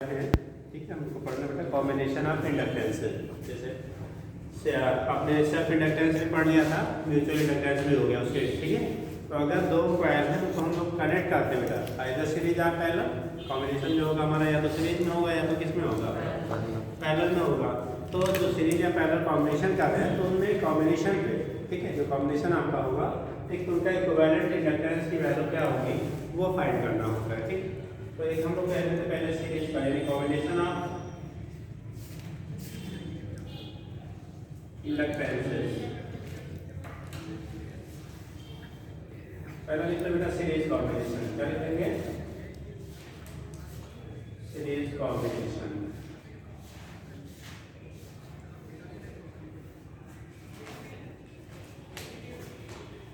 है। ठीक है, हमको पढ़ना बेटा कॉम्बिनेशन ऑफ इंडक्टेंसेस। जैसे आपने सेल्फ इंडक्टेंस भी पढ़ लिया था, म्यूचुअल इंडक्टेंस भी हो गया उसके। ठीक है, तो अगर दो कॉइल है तो हम लोग कनेक्ट करते हैं बेटा, आइदर सीरीज या पैरेलल। कॉम्बिनेशन जो होगा हमारा या तो सीरीज में होगा या तो किस में होगा, पैरेलल में होगा। तो जो सीरीज या पैरेलल कॉम्बिनेशन कर रहे हैं तो उनमें कॉम्बिनेशन पे, ठीक है, जो कॉम्बिनेशन आपका होगा एक तो उनका इक्विवेलेंट इंडक्टेंस की वैल्यू क्या होगी वो फाइंड करना होगा। ठीक, तो एक हम लोग पहले सीरीज का यानी कॉम्बिनेशन ऑफ इंडक्टेंसेस। पहला लिखते बेटा सीरीज कॉम्बिनेशन। क्या लिखेंगे? Series combination.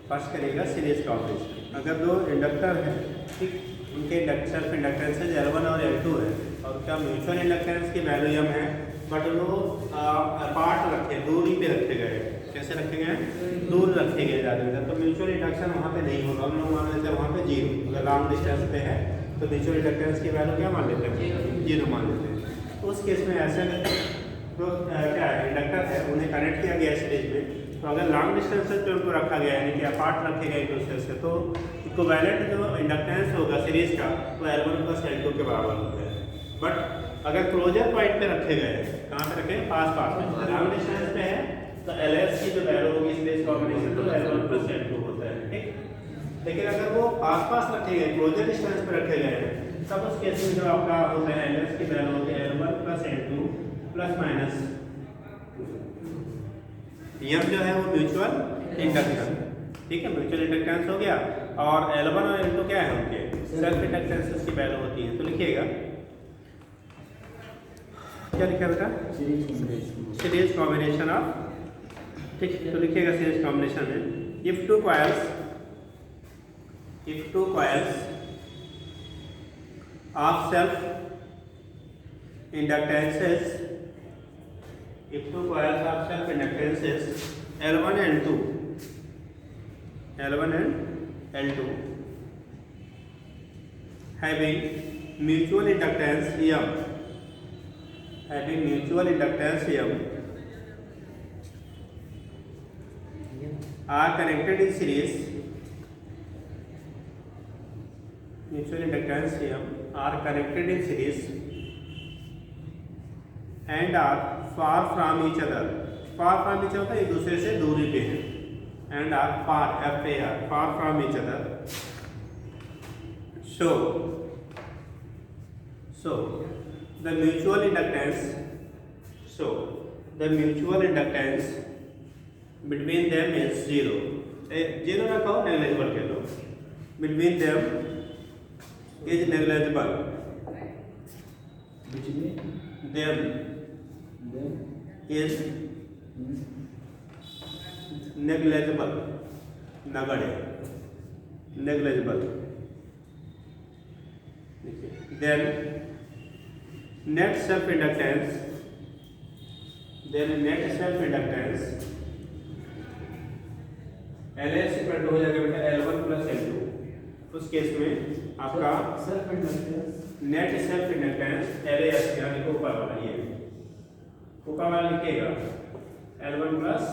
फर्स्ट करेगा सीरीज कॉम्बिनेशन। अगर दो इंडक्टर है, ठीक, उनके सेल्फ इंडक्टेंसेज L1 और L2 है और क्या म्यूचुअल इंडक्टेंस की वैल्यू m है, बट वो अपार्ट रखे, दूरी पे रखे गए। कैसे रखे गए हैं? दूर रखे गए ज़्यादा। तो म्यूचुअल इंडक्शन वहाँ पे नहीं होगा, हम लोग मान लेते हैं वहाँ पे जीरो। अगर लॉन्ग डिस्टेंस पे है तो म्यूचुअल इंडक्टेंस की वैल्यू क्या मान लेते हैं? जीरो मान लेते हैं। उस केस में ऐसे तो क्या है, इंडक्टर है उन्हें कनेक्ट किया गया सीरीज में, तो अगर लॉन्ग डिस्टेंस पे उनको रखा गया यानी कि अपार्ट रखे गए एक दूसरे से, तो इक्विवेलेंट जो इंडक्टेंस होगा सीरीज का वो L1 प्लस L2 के बराबर होता है। बट अगर क्लोजर पॉइंट पे रखे गए, कहाँ पे रखे? पास पास में। लॉन्ग डिस्टेंस पे है तो LS की जो वैल्यू होगी सीरीज कॉम्बिनेशन तो L1 प्लस L2 होता है। ठीक, लेकिन अगर वो आस पास रखे गए, क्लोजर डिस्टेंस पे रखे गए हैं, तब उस केस में जो आपका होता है LS की वैल्यू होती है L1 plus L2 plus minus M जो है वो म्यूचुअल इंडक्टेंस। ठीक है, म्यूचुअल इंडक्टेंस हो गया। और L1 और L2 क्या है उनके? सेल्फ इंडक्टेंसेस की वैल्यू होती है। तो लिखिएगा, क्या लिखा बेटा? Series combination of. ठीक, तो लिखिएगा सीरीज कॉम्बिनेशन में if two coils of self inductances L1 and L2 having mutual inductance M are connected in series. Mutual inductance M are connected in series and are far from each other. Far from each other एक दूसरे से दूरी पे है। And are far, FAR, far from each other. So the mutual inductance between them is zero. Zero रखो, negligible कह लो। Between them is negligible. Them is negligible. नगण्य, negligible. Then net self inductance LS equal to हो जाएगा बेटा L1 plus L2। उस case में आपका net self inductance LS यानी ऊपर वाला, ये ऊपर वाला लिखिएगा L1 प्लस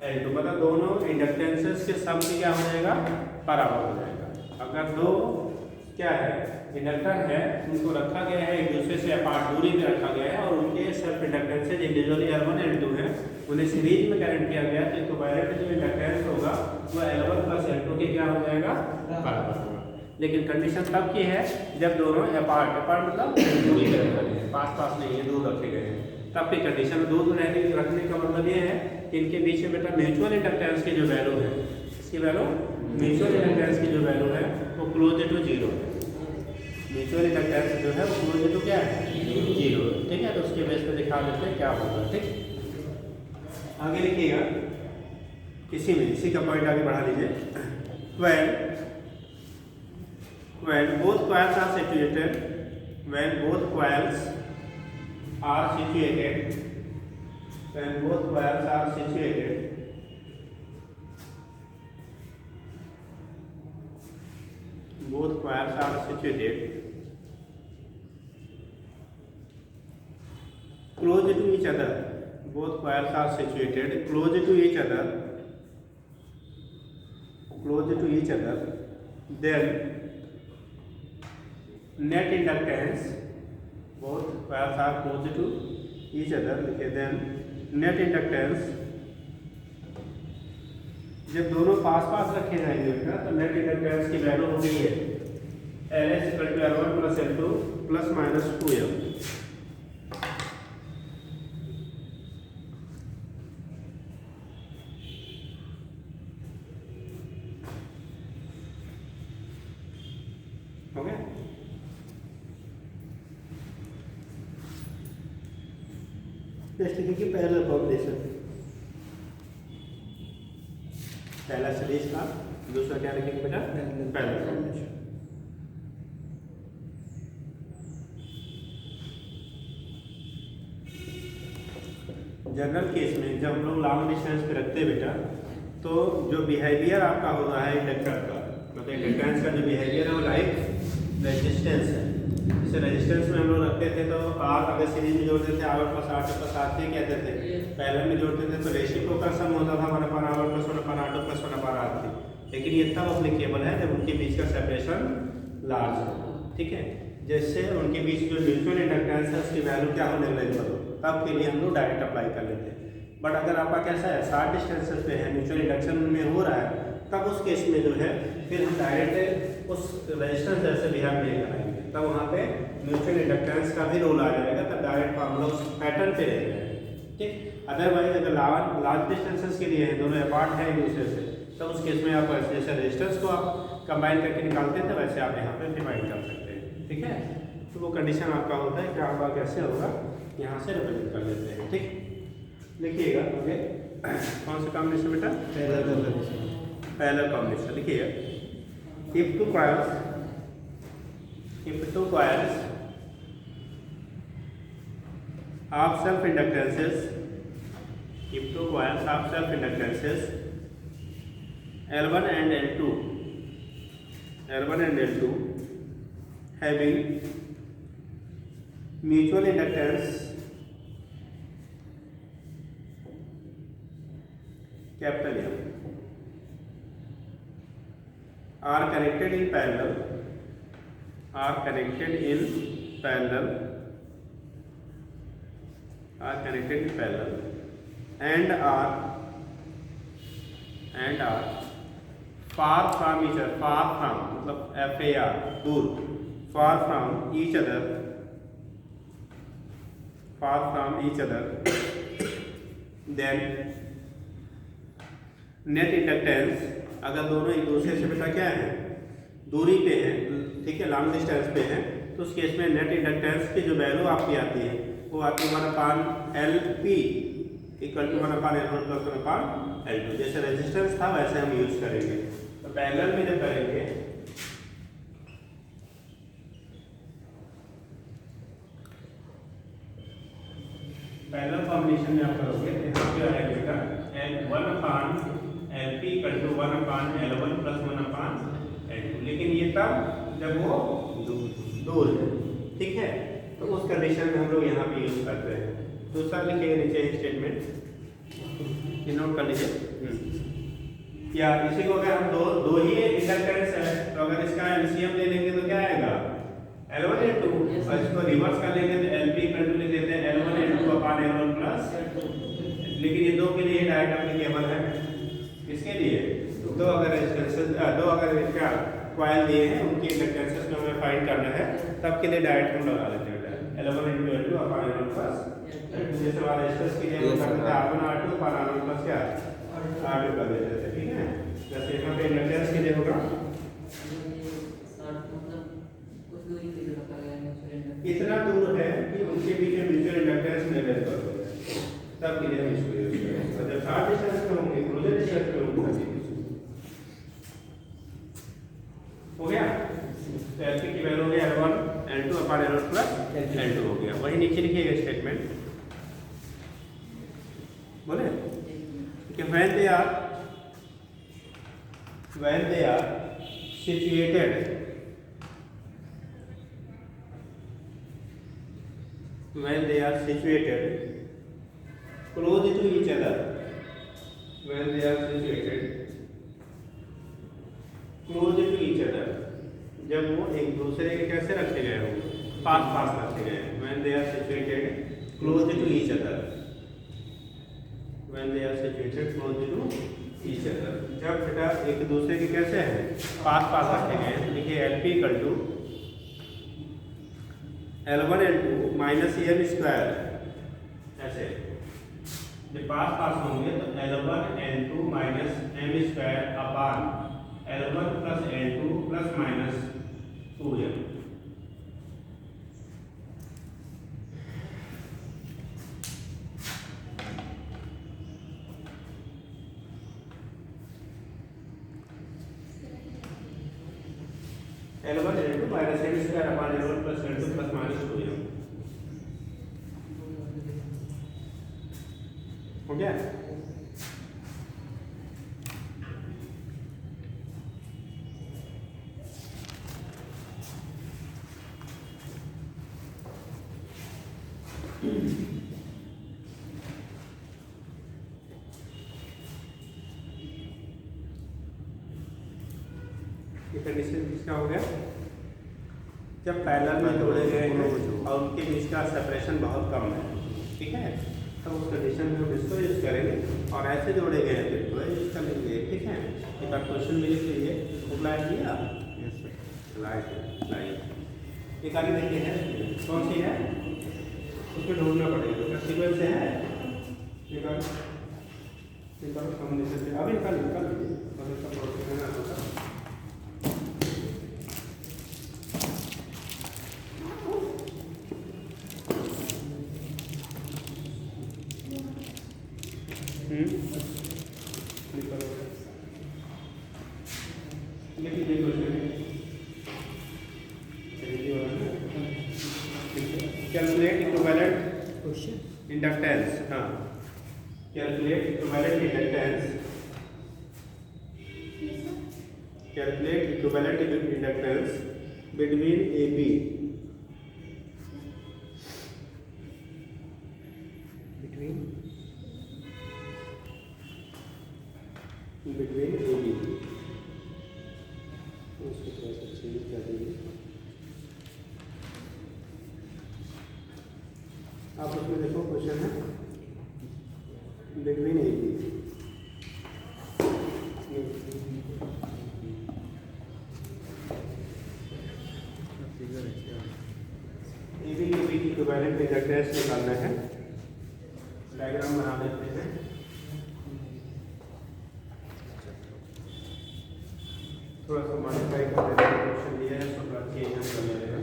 L2, मतलब दोनों इंडक्टेंसेस के सम की क्या हो जाएगा? बराबर हो जाएगा। अगर दो क्या है इंडक्टर है, उनको रखा गया है एक दूसरे से अपार्ट, दूरी में रखा गया है और उनके self inductances individually L1 L2 है, उन्हें सीरीज में कनेक्ट किया गया, तो इक्विवेलेंट जो इंडक्टेंस होगा वो L1 प्लस L2 के क्या हो जाएगा? बराबर होगा। लेकिन कंडीशन तब की है जब दोनों अपार्ट मतलब दूरी में रखे गए हैं, पास पास नहीं है, दूर रखे गए हैं, तब की कंडीशन। दूर रखने का मतलब ये है कि इनके बीच में बेटा म्यूचुअल इंडक्टेंस की जो वैल्यू है, इसकी वैल्यू म्यूचुअल इंडक्टेंस की जो वैल्यू है वो क्लोज टू जीरो है। म्यूचुअल इंडक्टेंस जो है वो क्लोज टू क्या है? जीरो। ठीक है, तो उसके बेस पे दिखा देते हैं क्या होगा। ठीक, आगे लिखिएगा, इसी का पॉइंट आगे बढ़ा लीजिए। when both coils are situated when both coils are situated both coils are situated close to each other, both coils are situated close to each other, then net inductance, both coils are close to each other, then net inductance, जब दोनों पास पास रखे जाएंगे बेटा तो net inductance की value होगी है LS = L1 + L2 ± 2L। हो गया? नेक्स्ट देखिए पैरेलल कॉम्बिनेशन। पहला सीरीज का, दूसरा क्या लिखेंगे बेटा? Parallel combination. जनरल केस में जब हम लोग लॉन्ग डिस्टेंस पे रखते हैं बेटा तो जो बिहेवियर आपका होता है इंडक्टर का, मतलब इंडक्टेंस का जो बिहेवियर है वो लाइक रेजिस्टेंस है। जैसे रेजिस्टेंस में हम लोग रखते थे तो आर अगर सीरीज में जोड़ते थे R1 + R2 + R3 कहते थे, पैरेलल में जोड़ते थे तो रेसिप्रोकल सम होता था 1/R1 + 1/R2 + 1/R3। लेकिन ये तब एप्लीकेबल है जब उनके बीच का सेपरेशन लार्ज हो, ठीक है। जैसे उनके बीच जो म्यूचुअल इंडक्टेंस है उसकी वैल्यू क्या हो, नेग्लिजिबल हो, तब के लिए हम लोग डायरेक्ट अप्लाई कर लेते हैं। बट अगर आपका कैसा है शॉर्ट डिस्टेंसेस पे है, म्यूचुअल इंडक्शन में हो रहा है, तब उस केस में जो है फिर हम डायरेक्ट उस रेजिस्टेंस जैसे बिहेव नहीं कराएंगे, तब वहाँ पे म्यूचुअल इंडक्टेंस का भी रोल आ जाएगा, तब डायरेक्ट फार्मूला उस पैटर्न पे रहेगा, ठीक। अदरवाइज अगर लार्ज डिस्टेंसेस के लिए है, दोनों अपार्ट है एक दूसरे से, तब उस केस में आप जैसे रेजिस्टेंस को आप कंबाइन करके निकालते थे वैसे आप यहाँ पे डिवाइड कर सकते हैं, ठीक है। तो वो कंडीशन आपका होता है कि आपका कैसे होगा, यहाँ से रिप्रेजेंट कर लेते हैं, ठीक। लिखिएगा ओके, कौन सा कॉम्बिनेशन बेटा? Parallel combination. लिखिएगा if two coils of self inductances L1 and L2 having mutual inductance capital M are connected in parallel and are far from each other, मतलब FAR दूर, far from each other, then net inductance, अगर दोनों एक दूसरे से बेटा क्या है, दूरी पे है, ठीक है, लॉन्ग डिस्टेंस पे है, तो उस केस में नेट इंडक्टेंस की जो वैल्यू आपकी आती है वो आती है 1/LP = 1/L1 + 1/L2। जैसे रेजिस्टेंस था वैसे हम यूज करेंगे। तो पैरेलल में जब करेंगे पैरेलल कॉम्बिनेशन में आप करोगे तो यहाँ पे आएगा बेटा 1/LP = 1/L1 + 1/L2, लेकिन ये तब जब वो दूर है, ठीक है। तो उस कंडीशन में हम लोग यहाँ पे यूज करते हैं। दूसरा लिखिए नीचे स्टेटमेंट, ये नोट कर लीजिए। या इसी को अगर हम दो ही इंडक्टेंस है तो अगर इसका एलसीएम ले लेंगे तो क्या आएगा L1 L2, और इसको रिवर्स कर लेंगे तो LP = लिख देते हैं L1 L2/L1 + लेकिन ये दो के लिए डायरेक्ट एप्लीकेबल है। इसके लिए दो अगर क्या कॉइल दिए हैं उनकी इंडक्टेंसेस में हमें फाइंड करना है, तब के लिए डायरेक्ट हम लगा लेते हैं L1 × L2/L1 +। जैसे हमारे रेजिस्टेंस के लिए हम करते थे R1 R2/R1 + क्या R2 कर देते थे, ठीक है। जैसे यहाँ पे इंडक्टेंस के लिए होगा इतना दूर है कि उनके बीच में म्यूचुअल इंडक्टेंस नेग्लिजिबल हो जाए, तब के लिए हम इसको यूज करेंगे। और जब शॉर्ट डिस्टेंस में होंगे, क्लोजर डिस्टेंस में होंगे, हो गया। तो LP की वैल्यू हो गया L1 L2/L1 + L2 हो गया। वही नीचे लिखिएगा स्टेटमेंट, बोले कि when they are situated when they are situated close to each other, when they are situated close to each other, जब वो एक दूसरे के कैसे रखे गए हो, पास पास रखे गए, when they are situated close to each other, when they are situated close to each other, जब बेटा एक दूसरे के कैसे हैं, पास पास रखे गए हैं, तो देखिए LP equal to L1 L2 minus M square, ऐसे जब पास पास होंगे तो L1 L2 minus M square upon L1 plus L2 plus minus 2m। L1 L2 minus M square upon L1 plus L2 plus minus 2m हो गया। ये condition किसका हो गया, जब पैरेलल में जोड़े गए हैं और उनके बीच का सेपरेशन बहुत कम है, ठीक है, तो उस कंडीशन में हम इसको यूज करेंगे, और ऐसे जोड़े गए हैं तो इसको यूज कर लेंगे, ठीक है। एक बार क्वेश्चन मिले तो ये अप्लाई किया, एक आगे देखिए है कौन सी है, उसको ढूंढना पड़ेगा, तो सीक्वेंस से है निकाल कॉम्बिनेशन से अभी निकाल लीजिए, और इसका प्रोसेस है ना होगा। कैलकुलेट इक्विवेलेंट इंडक्टेंस, हाँ calculate equivalent inductance, calculate equivalent inductance between A B, between A B, उसको थोड़ा सा चेंज कर दीजिए। आप उसमें देखो क्वेश्चन है between A B, A B के बीच इक्विवेलेंट इंडक्टेंस निकालना है, डायग्राम बना देते हैं। थोड़ा सा मॉडिफाई कर देते हैं, क्वेश्चन दिया है थोड़ा चेंज कर लेते हैं।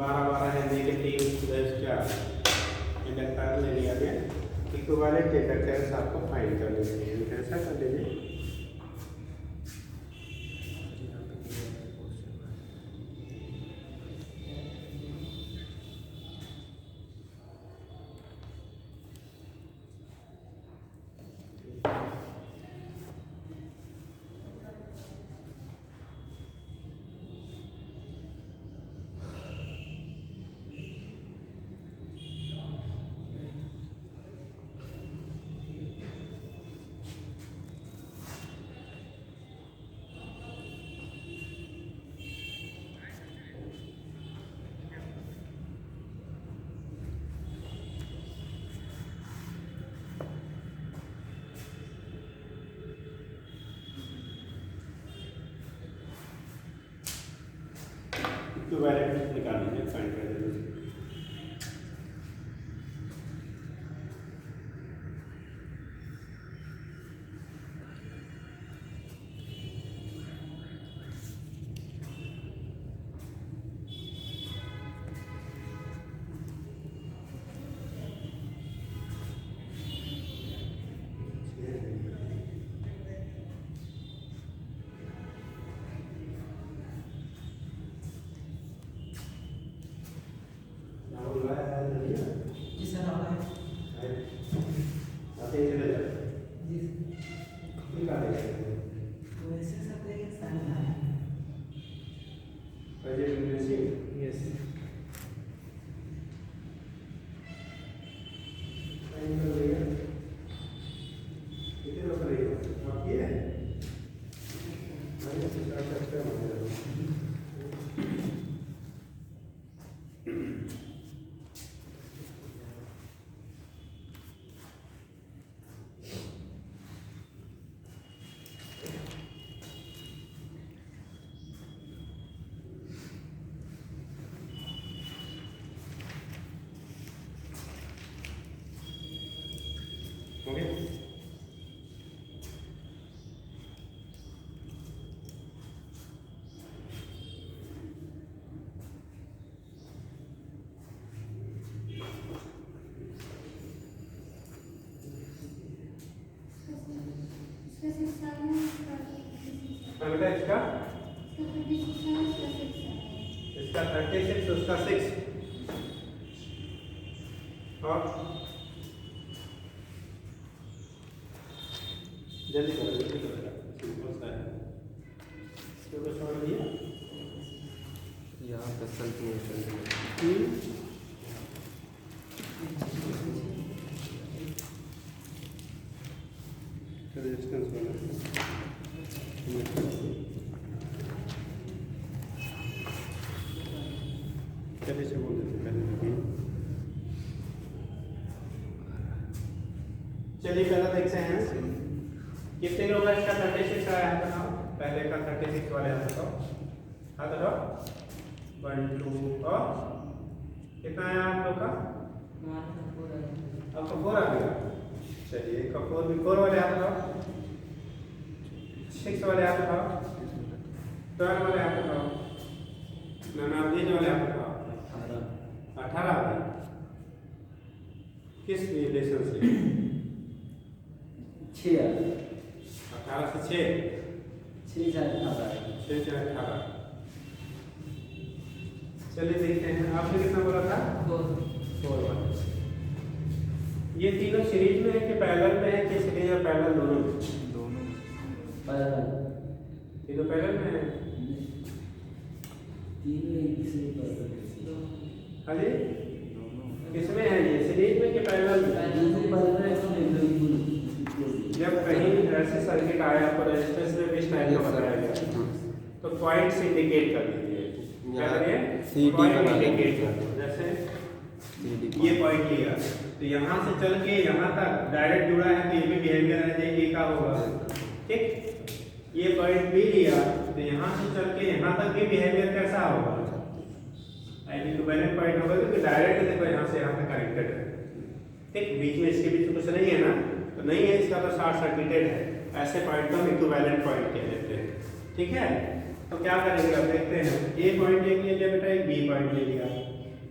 बारह हेनरी के 3 इंडक्टर ले लिया गया, इक्विवेलेंट इंडक्टेंस आपको फाइंड कर लेनी है, कैसा कर लीजिए। इक्विवेलेंट निकाल लीजिए, फाइंड कर लीजिए। अगला इसका 36, उसका 6 और जल्दी करो सिंपल सा है तो समझ लिया यहाँ पे कैलकुलेशन रेजिस्टेंस बना चलिए से बोल देते पहले चलिए पहला देखते हैं कितने लोग का इसका 36 आया है बताओ पहले का 36 वाले हाथ बताओ हाथ उठाओ 1 2 और कितना आया आप लोग का आपका 4 आ गया चलिए का 4 वाले हाथ उठाओ 6 वाले हाथ उठाओ 12 वाले हाथ उठाओ 19 वाले हाथ उठाओ 18 वाले किस रिलेशन से 18 से 6 से 18 चलिए देखते हैं आपने कितना बोला था 4 वाला ये तीनों सीरीज में है कि पैरेलल में है कि सीरीज और पैरेलल दोनों में तीनों पैरेलल में है हाँ जी किसमें है ये सीरीज में कि पैरेलल में जब कहीं ऐसे सर्किट आया आपको रेजिस्टेंस में भी टाइप का बताया गया तो पॉइंट्स इंडिकेट कर दीजिए क्या करिए पॉइंट इंडिकेट कर दो जैसे ये पॉइंट लिया तो यहाँ से चल के यहाँ तक डायरेक्ट जुड़ा है तो ये भी बिहेवियर है ये क्या होगा ठीक ये पॉइंट भी लिया तो यहाँ से चल के यहाँ तक भी बिहेवियर कैसा होगा इक्विवेलेंट पॉइंट होगा क्योंकि डायरेक्ट देखो यहाँ से यहाँ तक कनेक्टेड है ठीक बीच में इसके बीच कुछ नहीं है ना तो नहीं है इसका तो शॉर्ट सर्किटेड है ऐसे पॉइंट को हम इक्विवेलेंट पॉइंट कह देते हैं ठीक है तो क्या करेंगे अब देखते हैं ए पॉइंट एक ले लिया बेटा एक बी पॉइंट ले लिया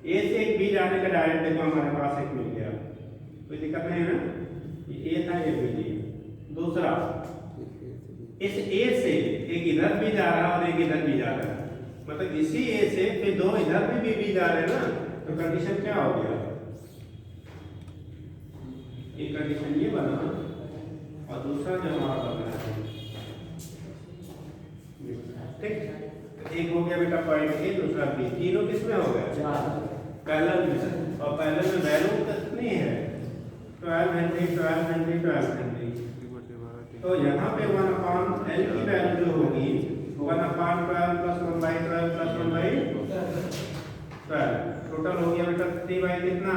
ए से एक बी जाने का डायरेक्ट देखो हमारे पास एक मिल गया कोई दिक्कत नहीं है ना ये ए था ये बी लिया दूसरा इस ए से एक इधर भी जा रहा है और एक इधर भी जा रहा है मतलब इसी ए से फिर दो इधर भी जा रहे हैं ना तो कंडीशन क्या हो गया एक कंडीशन ये बना और दूसरा जो हमारा बन रहा है ठीक एक हो गया बेटा पॉइंट ए दूसरा बी तीनों किसमें हो गया पैरेलल में और पैरेलल में वैल्यू कितनी है 12 हेनरी 12 हेनरी 12 हेनरी तो यहाँ पे 1/L की वैल्यू जो होगी 1/12 + 1/12 + 1/12 टोटल हो गया बेटा 3 कितना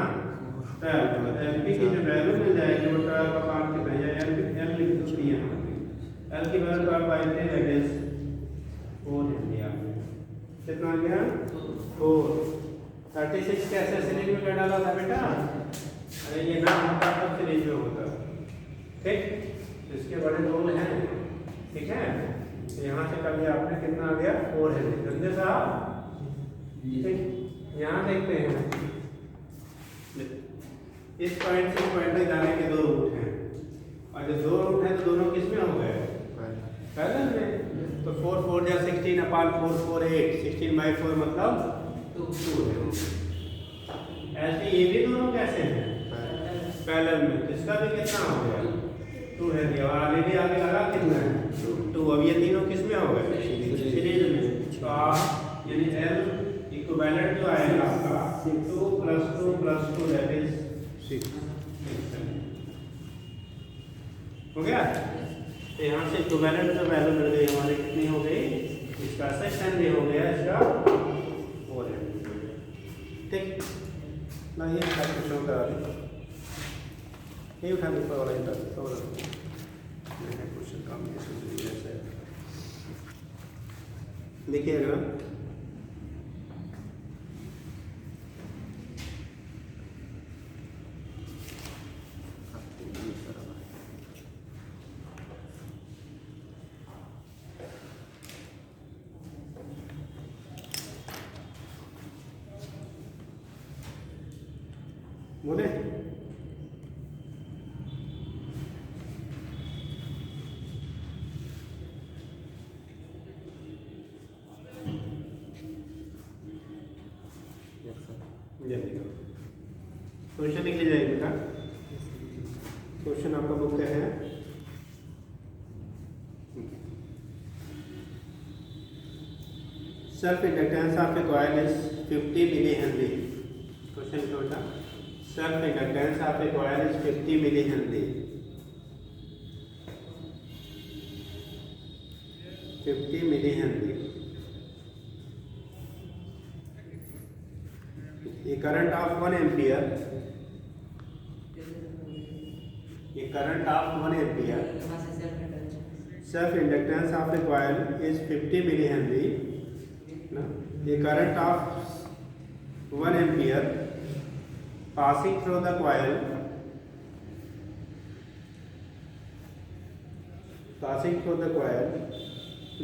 12 एलपी की जो वैल्यू मिल जाएगी वो 12/5 कितना है एल लिख दो यहाँ एल की वैल्यू 12/3 दैट इज 4 हेनरी आ गया कितना आ गया 4 36 कैसे सीरीज में कर डाला था बेटा अरे ये ना होता तब सीरीज में होता ठीक इसके बड़े रोल हैं ठीक है तो यहाँ से कर लिया आपने कितना आ गया 4 हेनरी गंदे साहब ठीक यहाँ देखते हैं इस पॉइंट से पॉइंट तक जाने के 2 रूट हैं और जो 2 रूट हैं तो दोनों किस में हो गए पैरेलल में तो 4 4 या 16/4 4 8 16/4 मतलब 2 है ऐसे ये भी दोनों कैसे हैं पैरेलल में इसका भी कितना हो गया 2 है और ऑलरेडी आगे लगा कितना है 2 अब ये तीनों किस में हो गए सीरीज में तो आप यानी L इक्विवेलेंट जो आएगा आपका 2 + 2 + 2 दैट इज 6 हो गया। तो यहाँ से इक्विवेलेंट जो वैल्यू मिल गई हमारी कितनी हो गई, इसका सेक्शन भी हो गया, इसका ओरिएंट हो गया। ठीक ना, ये क्वेश्चन करा दें, ये उठा ऊपर वाला इंटर तो क्वेश्चन कॉम्बिनेशन ऐसे देखिएगा। बोले क्वेश्चन लिख लीजिए बेटा। क्वेश्चन आपका बुक है self inductance of a coil is 50 millihenry. Question क्या बेटा, self inductance of a coil is 50 millihenry. 50 millihenry. A current of 1 ampere, a current of 1 ampere, self inductance of a coil is 50 millihenry. No? A current of 1 ampere passing through the coil,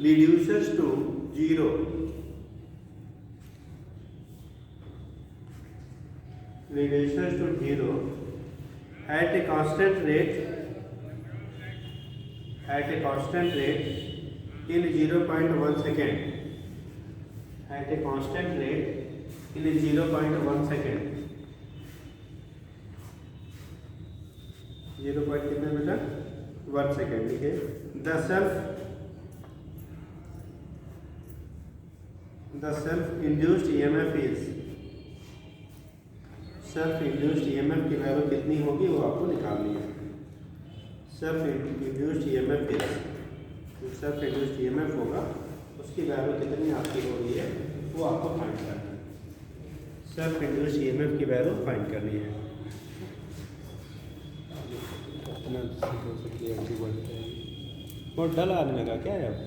reduces to 0. Reduces to 0 at a constant rate in 0.1 second. At a constant rate in 0.1 second. 0. कितना बेटा 1 second लिखे। The self induced EMF is, self induced EMF की value कितनी होगी वो आपको निकालनी है। सेल्फ इंड्यूस्ड ईएमएफ जो सेल्फ इंड्यूस्ड ईएमएफ होगा उसकी वैल्यू कितनी आपकी हो रही है वो आपको फाइंड करनी है। सेल्फ इंड्यूस्ड ईएमएफ की वैल्यू फाइंड करनी है। बहुत डल आने लगा क्या है अब?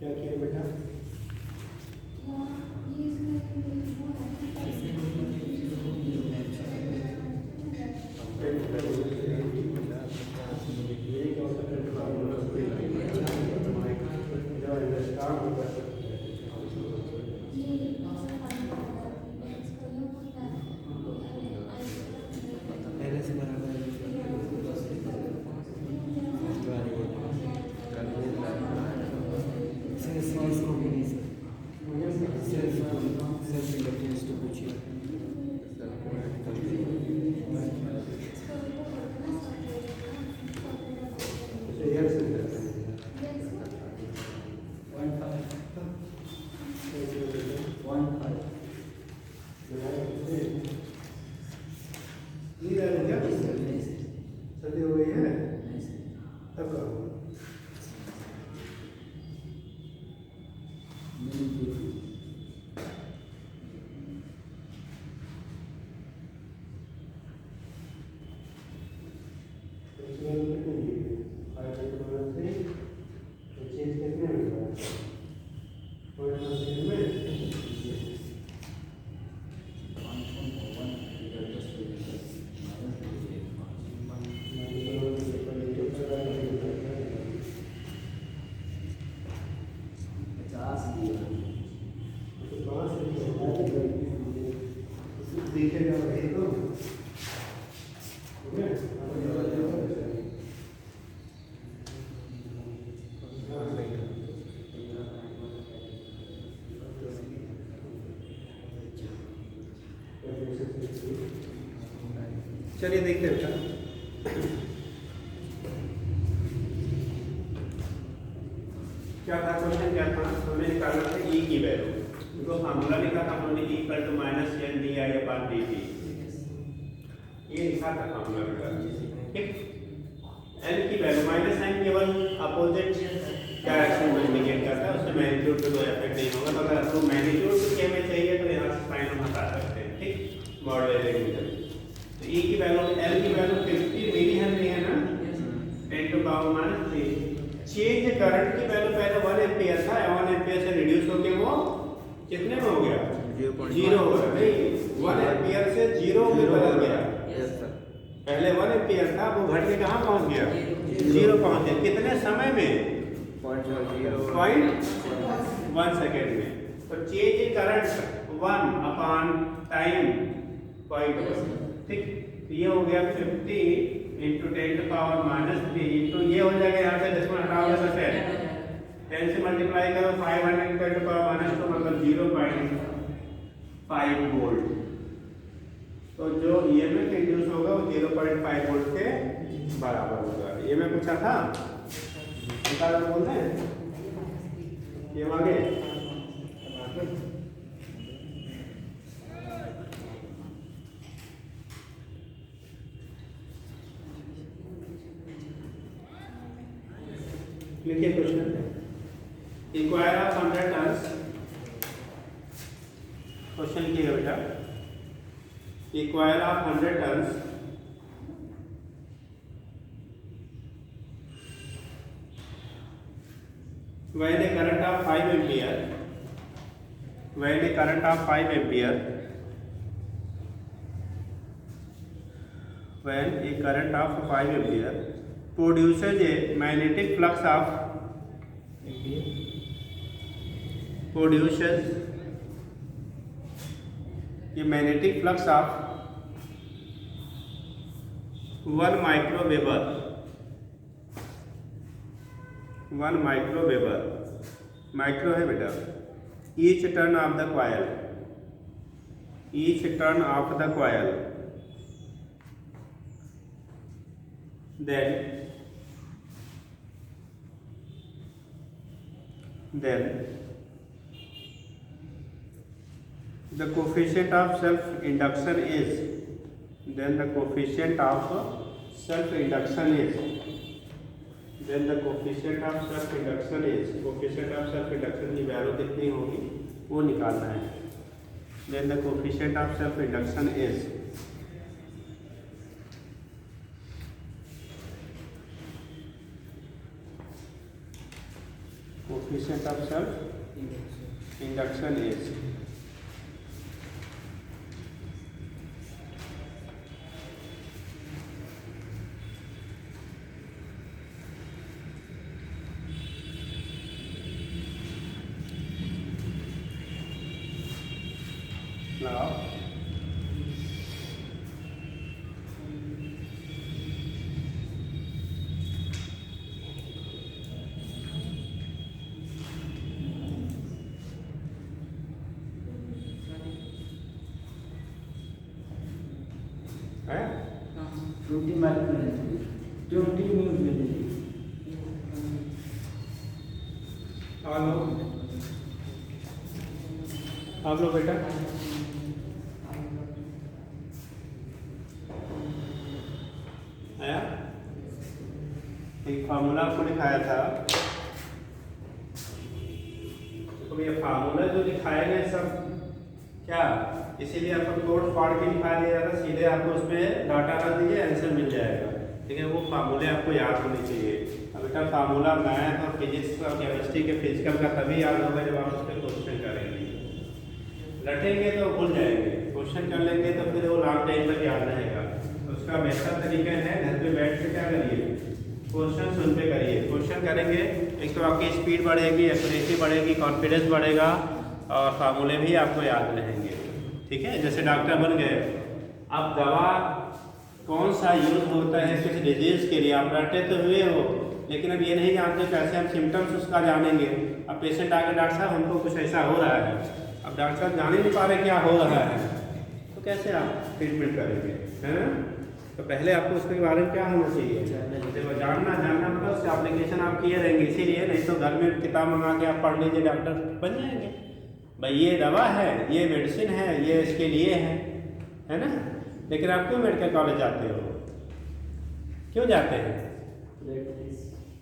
क्या किया बेटा? नींद आ रही क्या? सर्दी हो गई है? तब करो। चलिए देखते हैं बेटा। क्या था क्वेश्चन, क्या था? हमें निकालना था ई की वैल्यू। तो फार्मूला लिखा था हमने equal to minus N D I upon D T, ये लिखा था फार्मूला बेटा। ठीक, एन की वैल्यू माइनस साइन केवल अपोजिट डायरेक्शन में इंडिकेट करता है, उससे मैग्नीट्यूड पे कोई इफेक्ट नहीं होगा। तो अगर आपको मैग्नीट्यूड के में चाहिए तो यहाँ से साइन हम हटा सकते हैं। ठीक, मॉडुलस इंटीग्रल। तो ई की वैल्यू, एल की वैल्यू 50 मिली हेनरी है ना, 10 to power minus 3। Change current की वैल्यू पहले 1 एम्पीयर था, 1 एम्पीयर से रिड्यूस होके वो कितने में हो गया? 0 हो गया। नहीं, 1 एम्पीयर से 0 में बदल गया। पहले 1 एम्पीयर था, वो घट के कहाँ पहुँच गया? 0 पहुँच गया। कितने समय में? 0.1 सेकेंड में। तो change in current 1 upon time 0.1। ठीक, ये हो गया 50 into 10 to power minus 3 into ये हो जाएगा, यहाँ से डेसिमल हटाओगे तो 10 से मल्टीप्लाई करो 500 इंटू 10 टू पावर माइनस 2 मतलब 0.5 वोल्ट। तो जो ईएमएफ इंड्यूस होगा वो 0.5 वोल्ट के बराबर होगा। ये मैं पूछा था, निकाल बोल रहे हैं ये आगे। लिखिए question, inquire of 100 turns. Question लिखिएगा बेटा, inquire of 100 turns when a current of 5 ampere, when a current of 5 ampere, when a current of 5 ampere produces a magnetic flux of produces a magnetic flux of 1 microweber, 1 microweber, micro है बेटा, each turn of the coil, each turn of the coil, then the coefficient of self induction is, then the coefficient of self induction is, then the coefficient of self induction is, coefficient of self induction की value कितनी होगी वो निकालना है। then the coefficient of self induction is, coefficient of self induction is now है 20 mark में 20 news में दे आप लोग बेटा फार्मूला आपको दिखाया था, तो ये फार्मूला जो दिखाए गए सब क्या, इसीलिए आपको तोड़ फाड़ के दिखा दिया था, सीधे आपको उसमें डाटा डाल दीजिए आंसर मिल जाएगा। ठीक है, वो फार्मूले आपको याद होने चाहिए। अब बेटा फार्मूला मैथ और फिजिक्स और केमिस्ट्री के फिजिकल का तभी याद होगा जब आप उस पर क्वेश्चन करेंगे। रटेंगे तो भूल जाएंगे, क्वेश्चन कर लेंगे तो फिर वो लॉन्ग टाइम तक याद रहेगा। तो उसका बेहतर तरीका है घर पे बैठ के क्या करिए, क्वेश्चन सुन पे करिए। क्वेश्चन करेंगे एक तो आपकी स्पीड बढ़ेगी, एक्यूरेसी बढ़ेगी, कॉन्फिडेंस बढ़ेगा और फार्मूले भी आपको याद रहेंगे। ठीक है, जैसे डॉक्टर बन गए, अब दवा कौन सा यूज होता है किस डिजीज के लिए, आप रटे तो हुए हो लेकिन अब ये नहीं जानते कैसे हम सिम्टम्स उसका जानेंगे। अब पेशेंट आके डॉक्टर साहब हमको कुछ ऐसा हो रहा है, अब डॉक्टर साहब जान ही नहीं पा रहे क्या हो रहा है, तो कैसे आप ट्रीटमेंट करेंगे, है ना। तो पहले आपको उसके बारे में क्या होना चाहिए, जानना मतलब उसका एप्लीकेशन आप किए रहेंगे। इसीलिए नहीं तो घर में किताब मंगा के आप पढ़ लीजिए, डॉक्टर बन जाएंगे। भाई ये दवा है, ये मेडिसिन है, ये इसके लिए है ना। लेकिन आप क्यों मेडिकल कॉलेज जाते हो, क्यों जाते हैं?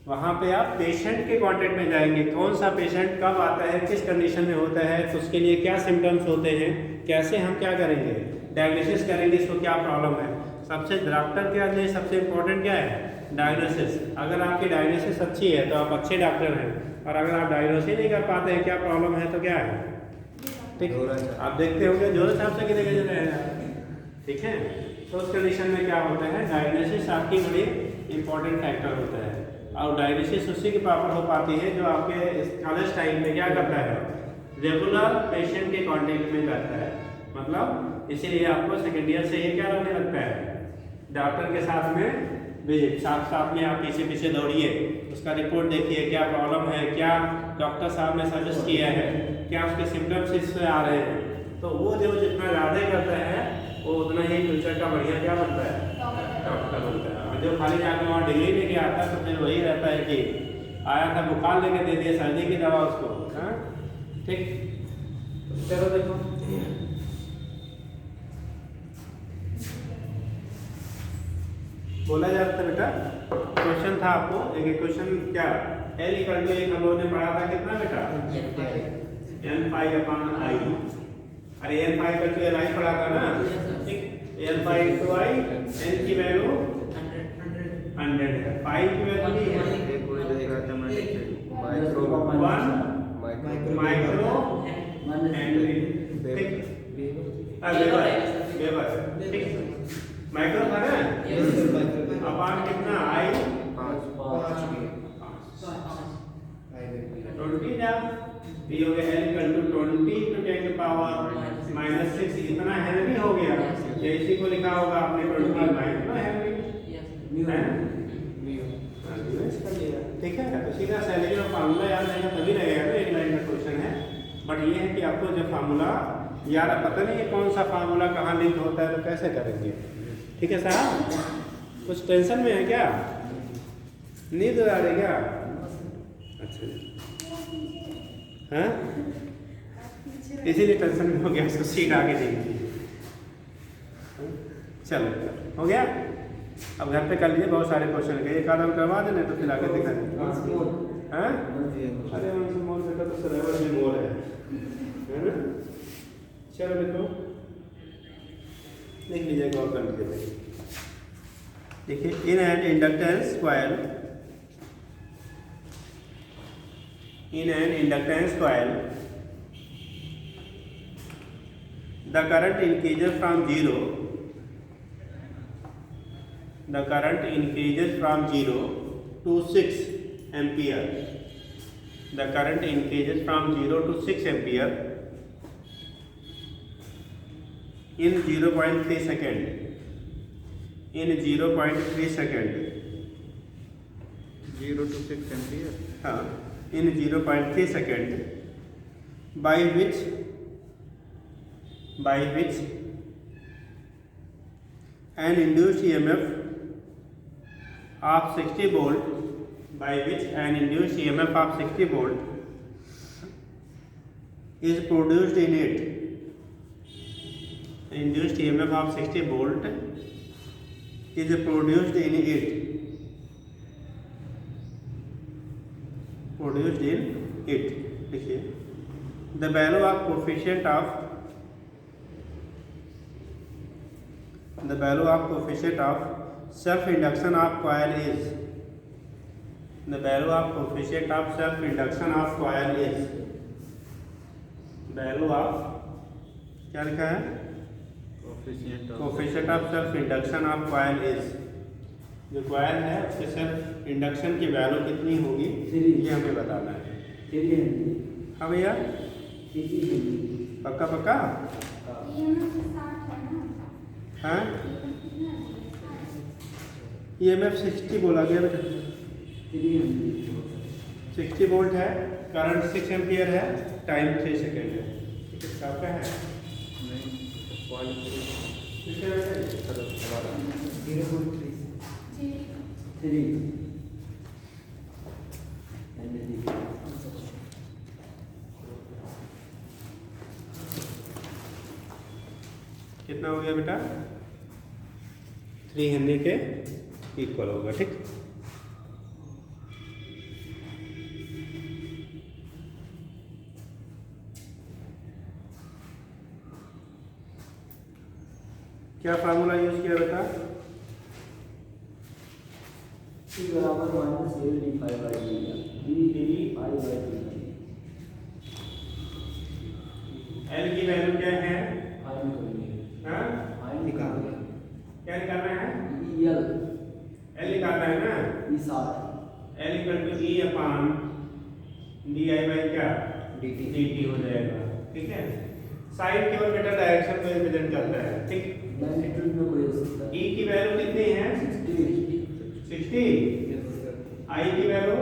वहाँ पे आप पेशेंट के कांटेक्ट में जाएंगे, कौन सा पेशेंट कब आता है, किस कंडीशन में होता है, तो उसके लिए क्या सिम्टम्स होते हैं, कैसे हम क्या करेंगे, डायग्नोसिस करेंगे, इसको क्या प्रॉब्लम है। सबसे डॉक्टर के लिए सबसे इम्पोर्टेंट क्या है, डायग्नोसिस। अगर आपकी डायग्नोसिस अच्छी है तो आप अच्छे डॉक्टर हैं, और अगर आप डायग्नोसिस नहीं कर पाते हैं क्या प्रॉब्लम है तो क्या है, ठीक। आप देखते होंगे जोर साहब से कितने गए रहे हैं, ठीक है। तो उस कंडीशन में क्या होता है, डायग्नोसिस आपकी बड़ी इंपॉर्टेंट फैक्टर होता है। और डायग्नोसिस उसी की प्रॉपर हो पाती है जो आपके कॉलेज टाइम में क्या करता है, रेगुलर पेशेंट के कांटेक्ट में रहता है। मतलब इसीलिए आपको सेकेंड ईयर से ये क्या रहने लगता है, डॉक्टर के साथ में विजिट, साथ में आप पीछे पीछे दौड़िए, उसका रिपोर्ट देखिए क्या प्रॉब्लम है, क्या डॉक्टर साहब ने सजेस्ट किया है, क्या उसके सिम्टम्स इससे आ रहे हैं। तो वो जो जितना ज़्यादा करता है वो उतना ही फ्यूचर का बढ़िया क्या बनता है, डॉक्टर बनता है। और जो खाली जाकर वहाँ डिग्री लेके आता है तो फिर वही रहता है कि आया था बुखार लेके दे दिया सर्दी की दवा उसको, हाँ ठीक। चलो देखो बोला जाता है बेटा, क्वेश्चन था आपको एक क्वेश्चन क्या, L इक्वल टू एक हम लोगों ने पढ़ा था कितना बेटा, n पाई अपॉन i। अरे n pi equal to l i पढ़ा था ना, ठीक। n pi into i, n की वैल्यू 100 है, पाई की वैल्यू नहीं है, माइक्रो हेनरी, ठीक। वेबर, ठीक। माइक्रो था ना, अपॉन कितना i 20 ना, ये हो गया L इक्वल टू 20 टू 10 की पावर -6, इतना हेनरी हो गया। ये इसी को लिखा होगा आपने 20 माइक्रो हेनरी, ठीक है। तो सीधा सैलरी और फार्मूला याद रहेगा तभी रहेगा ना, एक लाइन का क्वेश्चन है। बट ये है कि आपको जब फार्मूला यार पता नहीं है कौन सा फार्मूला कहाँ लिंक होता है तो कैसे करेंगे, ठीक है साहब। कुछ टेंशन में है क्या, नींद आ रही क्या, अच्छा हाँ, इसीलिए टेंशन में हो गया, उसको सीट आगे नहीं। चलो हो गया, अब घर पे कर लीजिए, बहुत सारे क्वेश्चन के एक आदम करवा देने तो फिर आगे दिखा देंगे। हाँ अरे उनसे मोल बेटा तो सरेवर में मोल है ना। चलो देखो लिख लीजिएगा और कर लीजिए। देखिए in an inductance coil, in an inductance coil the current increases from 0 to 6 ampere. The current increases from 0 to 6 ampere in 0.3 second, in 0.3 second, 0 to 6 ampere, हाँ in 0.3 second, by which an induced EMF of 60 volt, by which an induced EMF of 60 volt is produced in it. Induced EMF of 60 volt is produced in it produced in it. देखिए the value of coefficient of self induction of coil is the value of coefficient of self induction of coil is value of क्या लिखा है coefficient of self induction of coil is जो coil है उसके self induction की value कितनी होगी ये हमें बताना है। हाँ भैया पक्का पक्का हाँ EMF 60 बोला गया बेटा 60 वोल्ट है करंट 6 एम्पियर है टाइम 3 सेकेंड है। ठीक है आपका है कितना हो गया बेटा 3 हेनरी के इक्वल होगा। ठीक क्या फार्मूला यूज किया बेटा बराबर माइनस एल की वैल्यू क्या है हाँ क्या निकालना है एल एल निकालना है ना L equal to E upon D I by क्या डी टी हो जाएगा। ठीक है साइड केवल बेटा डायरेक्शन को रिप्रेजेंट करता है। ठीक मैग्नीट्यूड में कोई हो सकता है ई की वैल्यू कितनी है 60 आई की वैल्यू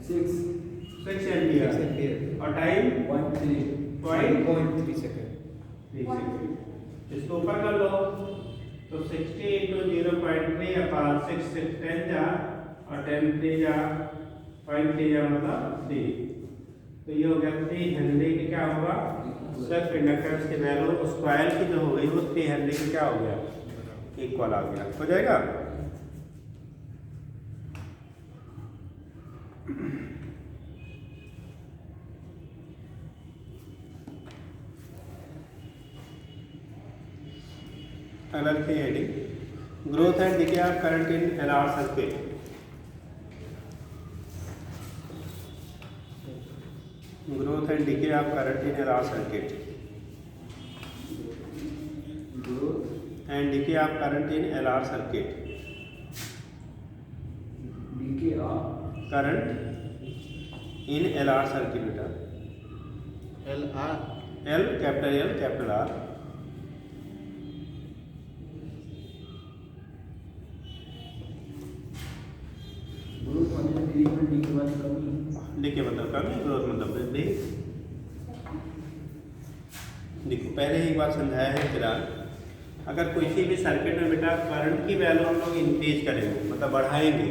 6 एम्पियर और टाइम 1.3 सेकंड। इसको ऊपर कर लो तो 60 into 0.3 अपान 6 10 जा और 10 3 जा 0.3 जा मतलब 3 तो ये हो गया 3 हेनरी की क्या होगा सेल्फ इंडक्टेंस की वैल्यू उस कॉइल की जो हो गई वो 3 हेनरी की क्या हो गया इक्वल आ गया हो जाएगा। अलग से heading growth and decay of current in LR circuit. Growth and decay of current in LR circuit and decay of current in LR circuit current in LR circuit बेटा एल कैपिटल आर देखिए मतलब कमी growth मतलब वृद्धि। देखो पहले ही एक बात समझाया है फिलहाल अगर किसी भी सर्किट में बेटा करंट की वैल्यू हम लोग इंक्रीज करेंगे मतलब बढ़ाएंगे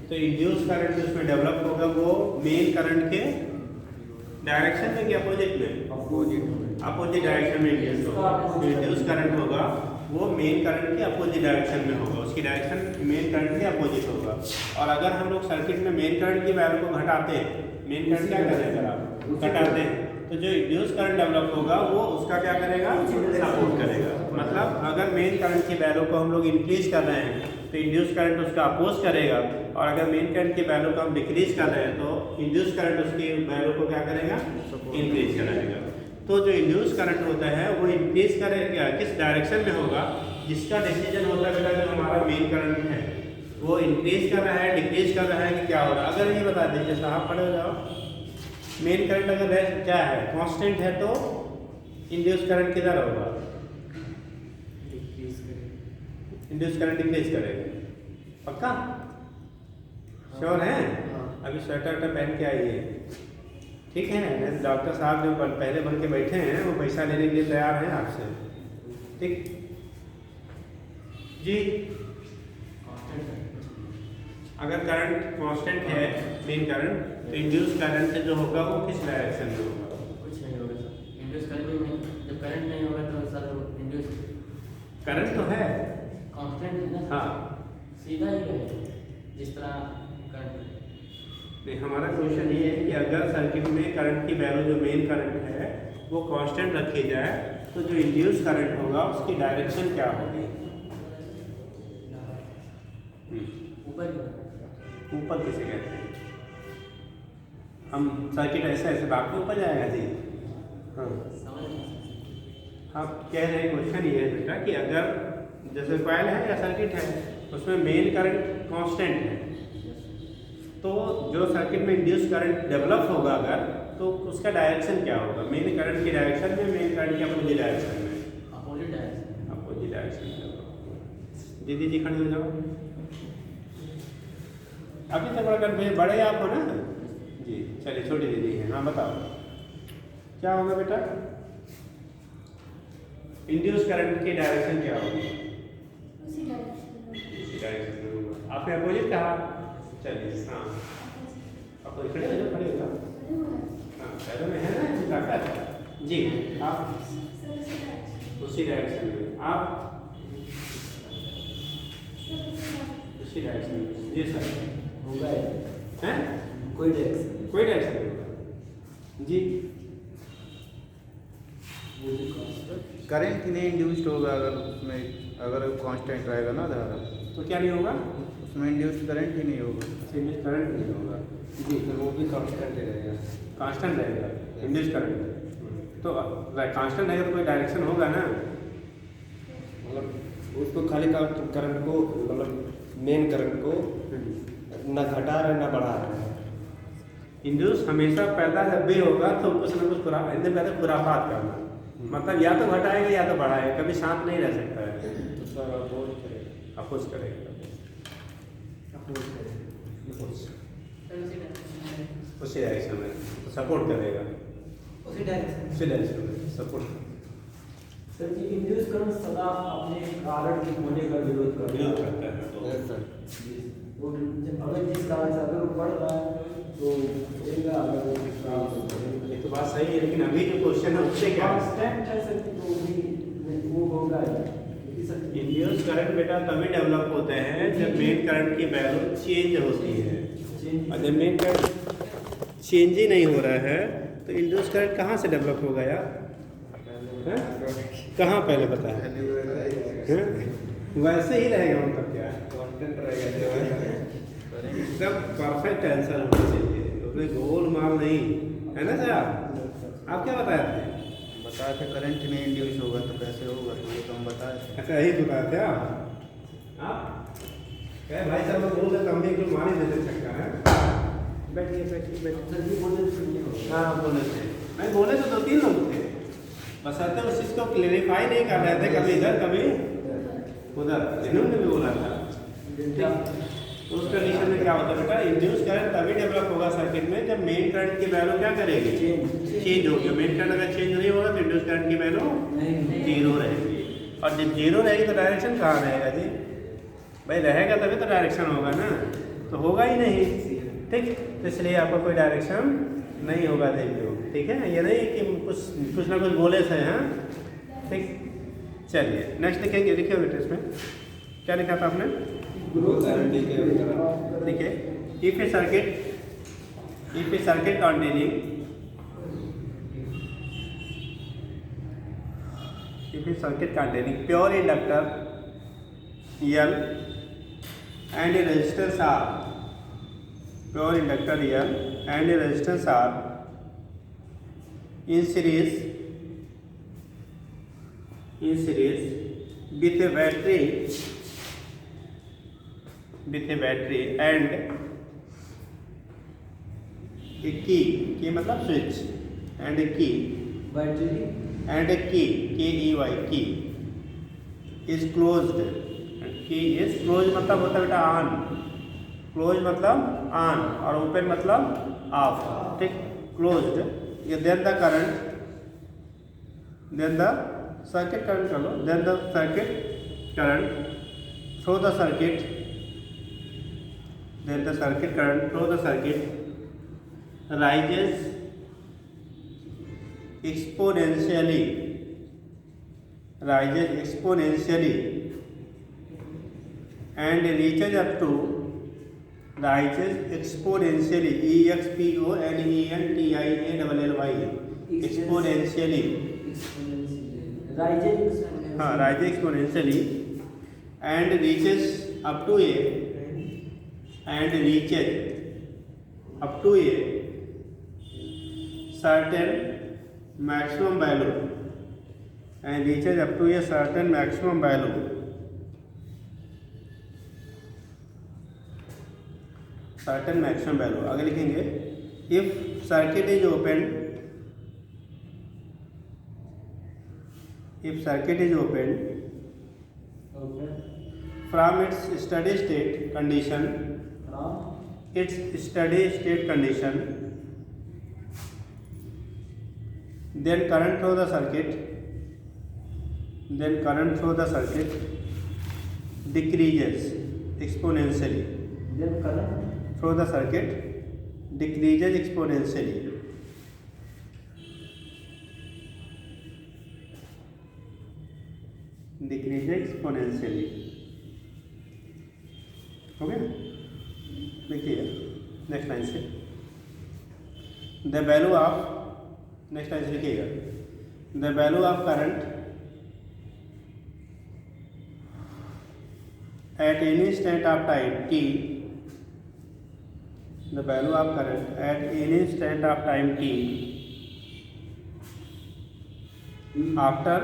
तो इंड्यूस करंट उसमें डेवलप होगा वो मेन करंट के डायरेक्शन में कि अपोजिट में अपोजिट डायरेक्शन में इंड्यूस होगा। इंड्यूस करंट होगा वो मेन करंट के अपोजिट डायरेक्शन में होगा उसकी डायरेक्शन मेन करंट के अपोजिट होगा। और अगर हम लोग सर्किट में मेन करंट की वैल्यू को घटाते हैं मेन करंट क्या करेगा आप घटाते हैं तो जो इंड्यूस करंट डेवलप होगा वो उसका क्या करेगा सपोर्ट करेगा। मतलब अगर मेन करंट की वैल्यू को हम लोग इंक्रीज कर रहे हैं तो इंड्यूस करंट उसका अपोज करेगा और अगर मेन करंट की वैल्यू को हम डिक्रीज कर रहे हैं तो इंड्यूस करंट उसकी वैल्यू को क्या करेगा इंक्रीज कराएगा। तो जो इंड्यूस करंट होता है वो इंक्रीज करेगा किस डायरेक्शन में होगा जिसका डिसीजन होता है बेटा जो हमारा मेन करंट है वो इंक्रीज कर रहा है डिक्रीज कर रहा है कि क्या हो रहा है। अगर ये बता दीजिए साहब पढ़े हो जाओ मेन करंट अगर क्या है कांस्टेंट है तो इंड्यूस करंट किधर होगा इंड्यूस करंट डिक्रीज करेगा। पक्का श्योर है अभी स्वेटर पहन के आइए। ठीक है डॉक्टर साहब जो पहले बन के बैठे हैं वो पैसा लेने के लिए तैयार हैं आपसे। ठीक जी अगर करंट कांस्टेंट है मेन करंट तो इंड्यूस करंट जो होगा वो किस डायरेक्शन में होगा कुछ नहीं होगा सर इंड्यूस करंट नहीं जब करंट नहीं होगा तो सर इंड्यूस करंट तो है कांस्टेंट है ना हाँ सीधा ही है जिस तरह करंट तो हमारा क्वेश्चन ये है कि अगर सर्किट में करंट की वैल्यू जो मेन करंट है वो कांस्टेंट रखी जाए तो जो इंड्यूस करंट होगा उसकी डायरेक्शन क्या होगी? ऊपर किसे कहते हैं? हम सर्किट ऐसे ऐसे भाग के ऊपर जाएगा जी। हाँ, आप कह रहे हैं क्वेश्चन ये है बेटा कि अगर जैसे कॉइल है या सर्किट है उसमें मेन करंट कांस्टेंट है, तो जो सर्किट में इंड्यूस करंट डेवलप होगा अगर, तो उसका डायरेक्शन क्या होगा? मेन करंट की डायरेक्शन में, मेन करंट की अपोजिट डायरेक्शन में? अपोजिट डायरेक्शन में। दीदी जी खड़ी हो जाओ। अभी तक बड़ा कन्फ्यूजन, बड़े आप हो ना जी, चलिए छोटी दीदी है, हाँ बताओ क्या होगा बेटा? इंड्यूस करंट की डायरेक्शन क्या होगी? उसी डायरेक्शन में होगा। आपने अपोजिट कहा, चलिए हाँ आप खड़े हो जाओ, खड़े हो जाओ। हाँ पैरों में है ना ताकत जी, आप उसी डायरेक्शन में, आप उसी डायरेक्शन में जी सर होगा हैं? कोई डायरेक्शन कोई डायरेक्शन नहीं होगा जी। करंट नहीं इंड्यूस्ड होगा अगर उसमें, अगर कांस्टेंट रहेगा ना धारा, तो क्या नहीं होगा? उसमें इंड्यूस्ड करंट ही नहीं होगा। इंड्यूस करंट नहीं होगा जी, तो वो भी कांस्टेंट ही रहेगा। कांस्टेंट रहेगा इंड्यूस करंट। तो कांस्टेंट रहेगा तो कोई डायरेक्शन होगा ना, मतलब उसको खाली करंट को, मतलब मेन करंट को ना घटा रहे ना बढ़ा रहे। इंड्यूस हमेशा पैदा जब भी होगा तो कुछ ना कुछ इतने पहले खुराफात करना, मतलब या तो घटाएगा या तो बढ़ाएगा, कभी शांत नहीं रह सकता है। तो सर अपोज करेगा, अपोज करेगा, उसी डायरेक्शन में तो सपोर्ट करेगा, उसी डायरेक्शन उसी डायरेक्शन में सपोर्ट सर जी। इंड्यूस करंट सदा अपने कारण के होने का विरोध विरोध करता करता है। तो सर वो अगर जिस कारण से अगर वो बढ़ रहा है तो बढ़ेगा, अगर वो खराब ये तो बात सही है, लेकिन अभी जो क्वेश्चन है उससे क्या है? कांस्टेंट है सर, तो भी वो होगा ही। इंड्यूस करंट बेटा तभी डेवलप होते हैं जब मेन करंट की वैल्यू चेंज होती है, और जब मेन करंट चेंज ही नहीं हो रहा है तो इंड्यूस करंट कहाँ से डेवलप होगा यार? हैं? कहाँ पहले बता है? वैसे ही रहेगा, मतलब क्या है? कांस्टेंट रहेगा एकदम परफेक्ट आंसर होना चाहिए, उसमें गोल माल नहीं है ना सर? आप क्या बताए थे? बताया था करंट नहीं इंड्यूस होगा तो कैसे होगा, तो ये तो हम बताए थे। अच्छा यही बताए थे आप? क्या भाई साहब लोग बोल रहे तो हम भी एकदम मान ही देते चक्का है। बैठिए बैठिए बैठिए। सर जी बोले तो हाँ बोले थे, नहीं बोले तो 2-3 लोग थे, बस आते उस चीज़ को क्लेरिफाई नहीं कर रहे थे, कभी इधर कभी उधर, इन्होंने भी बोला था। तो उस कंडीशन में क्या होता है बेटा? इंड्यूस करंट तभी डेवलप होगा सर्किट में जब मेन करंट की वैल्यू क्या करेगी? चेंज होगी। मेन करंट अगर चेंज नहीं होगा तो इंड्यूस करंट की वैल्यू जीरो रहेगी, और जब जीरो रहेगी तो डायरेक्शन कहाँ रहेगा जी? भाई रहेगा तभी तो डायरेक्शन होगा ना, तो होगा ही नहीं, ठीक? तो इसलिए आपको कोई डायरेक्शन नहीं होगा, देखिए, ठीक है? ये नहीं कि कुछ ना कुछ बोले थे, हाँ ठीक। चलिए नेक्स्ट लिखेंगे, लिखिए बेटे इसमें क्या लिखा था आपने? देखिए, if A circuit containing pure inductor L and a resistance R, pure inductor L and a resistance R in series with a battery and a key मतलब switch and a key battery and a key is closed, key is closed मतलब होता है बेटा on, closed मतलब on और open मतलब off, ठीक? closed, then the circuit current कर लो, then the circuit current through the circuit, then the circuit current through the circuit rises exponentially and reaches up to rises exponentially, exponentially, exponentially, rises exponentially and reaches up to a certain maximum value, and reaches up to a certain maximum value. Certain maximum value. आगे लिखेंगे if circuit is opened from its steady state condition, then current through the circuit decreases exponentially. Through the circuit decreases exponentially. Okay, देखिए next line से the value of, next line से लिखिएगा the value of current at any instant of time t, the value of current at any instant of time t after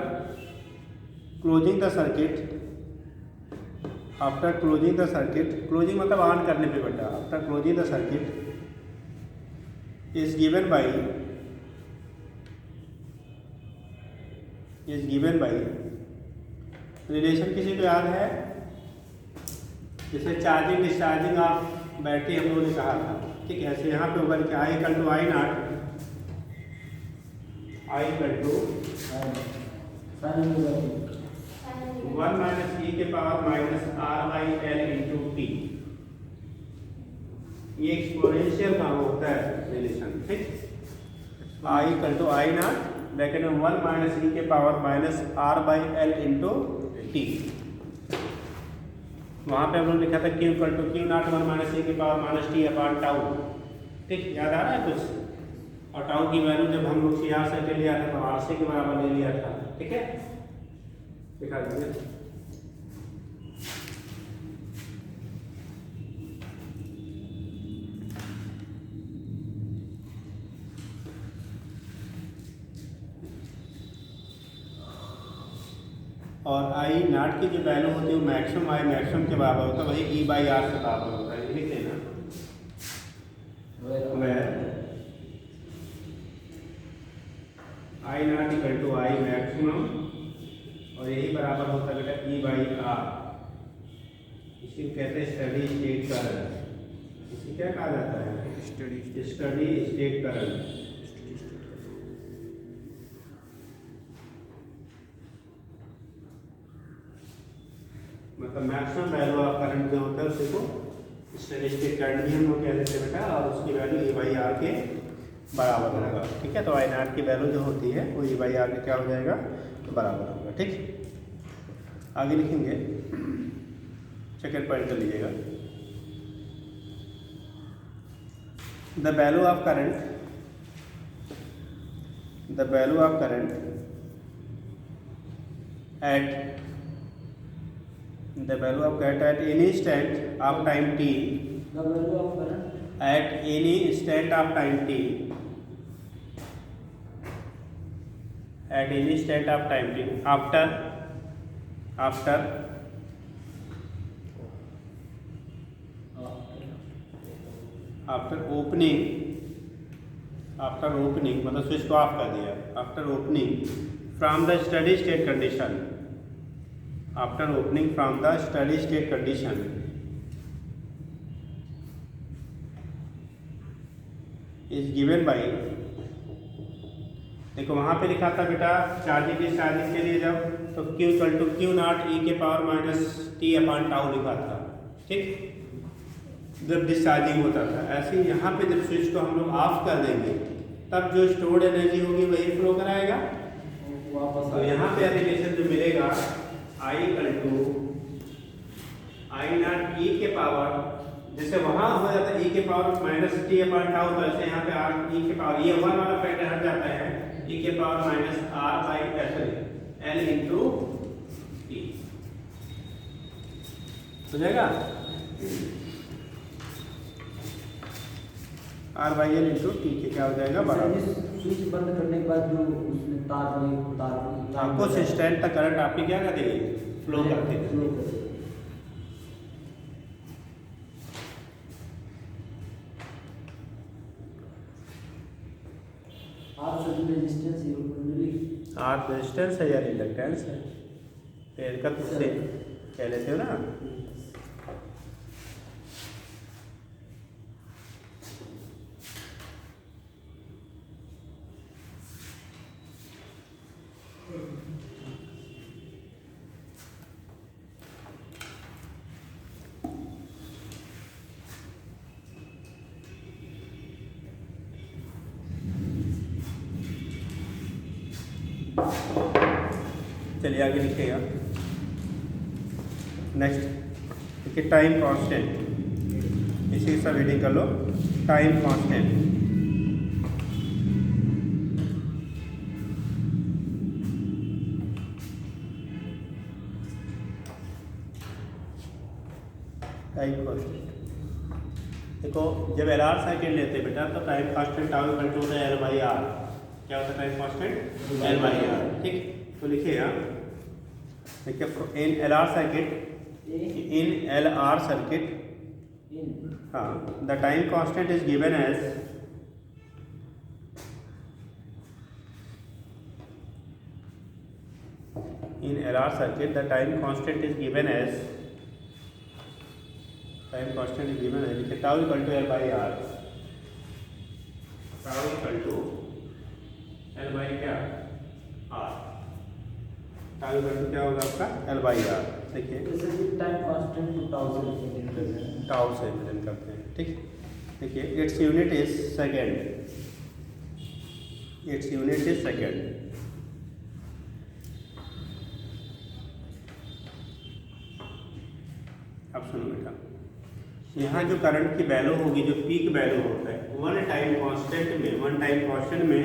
closing the circuit, closing मतलब on करने पे बेटा, after closing the circuit is given by relation किसी को याद है? जैसे charging discharging of battery हम लोगों ने कहा था, ठीक है। ऐसे यहाँ पे होगा कि I equal to I naught, I equal to 1 minus e के power minus R by L into T. ये एक्सपोनेंशियल का होता है रिलेशन, ठीक। I equal to I naught bracket में 1 माइनस e के power minus R by L into T. वहाँ पे हम लोग लिखा था Q equal to Q naught 1 minus e के power minus T upon tau, ठीक। याद आ रहा है कुछ? और टाउ की वैल्यू जब हम लोग CR से ले लिया था तो RC के बराबर ले लिया था, ठीक है। दिखा दीजिए और आई नॉट की जो वैल्यू होती है वो मैक्सिमम आई मैक्सिमम के बराबर होता है, वही E बाई आर से बराबर होता है। लिख लेना I naught equal to I maximum और यही बराबर होता है बेटा E बाई आर। इसी को कहते हैं स्टडी स्टेट करंट। इसी क्या कहा जाता है? Steady state current. मतलब मैक्सिमम वैल्यू ऑफ करंट जो होता है उसी को स्टेडी स्टेट करंट भी हम लोग कह देते हैं बेटा, और उसकी वैल्यू E बाई आर के बराबर होगा, ठीक है। तो आई नॉट की वैल्यू जो होती है वो E बाई आर के क्या हो जाएगा? तो बराबर होगा, ठीक। आगे लिखेंगे, सेकेंड पॉइंट कर लीजिएगा the value of current at the value of current at any instant of time t, The value of current at any instant of time t, at any instant of time t after opening मतलब switch को of कर दिया, after opening from the steady state condition, after opening from the steady state condition is given by, देखो वहाँ पे लिखा था बेटा चार्जिंग डिस्चार्जिंग के लिए जब, तो Q equal to Q naught E के power minus T upon tau लिखा था, ठीक, जब डिस्चार्जिंग होता था। ऐसे ही यहाँ पे जब स्विच को हम लोग ऑफ कर देंगे तब जो स्टोर्ड एनर्जी होगी वही फ्लो कराएगा। वापस तो यहाँ पे रिलेशन जो मिलेगा I equal to I naught E के पावर जैसे वहां हो जाता है e के power minus T upon tau, तो ऐसे यहाँ पे r e के पावर ये 1 वाला फैक्टर हट जाता है, e के power minus r by l into T हो जाएगा, r by l into T के क्या हो जाएगा बराबर। स्विच बंद करने के बाद जो उसमें तार आपको सिस्टेम तक करंट आपकी क्या कर देगी, फ्लो करती है। फ्लो कर आप सभी रेजिस्टेंस ये कुंडली आर रेजिस्टेंस है या रिडक्टेंस है, पेड़ का तुझसे कह लेते हो ना। चलिए आगे लिखिएगा। नेक्स्ट देखिए टाइम कांस्टेंट, इसी के साथ रीडिंग कर लो। टाइम कांस्टेंट, टाइम कांस्टेंट देखो, जब एल आर सेकेंड लेते हैं बेटा तो time constant tau equal to होता है एल बाई आर। क्या होता है time constant, L by R. ठीक, तो लिखिएगा, देखिए in L R circuit, in L R circuit, हाँ, the time constant is given as in LR circuit the time constant is given as देखिए tau equal to L by R, tau equal to L by क्या R, tau equal to क्या होगा आपका L by R। देखिए time constant को tau से represent करते हैं, टाउ से रिप्रेजेंट करते हैं। ठीक, देखिए its unit is second, its unit is second. अब सुनो बेटा, यहाँ जो करंट की वैल्यू होगी, जो पीक वैल्यू होता है वन टाइम कांस्टेंट में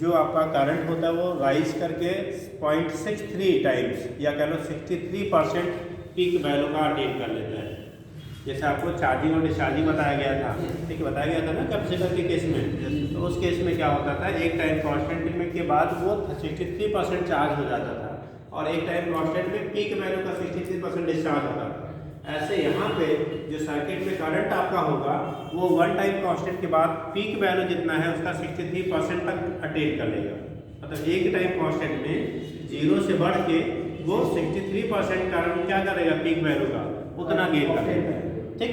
जो आपका करंट होता है वो राइज करके 0.63 टाइम्स या कह लो 63% पीक वैल्यू का अटेन कर लेता है। जैसे आपको चार्जिंग और डिस्चार्जिंग बताया गया था, ठीक है, बताया गया था ना कैपेसिटर के केस में। तो उस केस में क्या होता था, एक टाइम कांस्टेंट में के बाद वो 63% चार्ज हो जाता था और एक टाइम कांस्टेंट में पीक वैल्यू का 63% डिस्चार्ज होता था। ऐसे यहाँ पे जो सर्किट में करंट आपका होगा वो वन टाइम कांस्टेंट के बाद पीक वैल्यू जितना है उसका 63% तक अटेन कर लेगा। मतलब एक टाइम कांस्टेंट में 0 से बढ़ के वो 63% करंट क्या करेगा, पीक वैल्यू का उतना गेन कर लेगा। ठीक,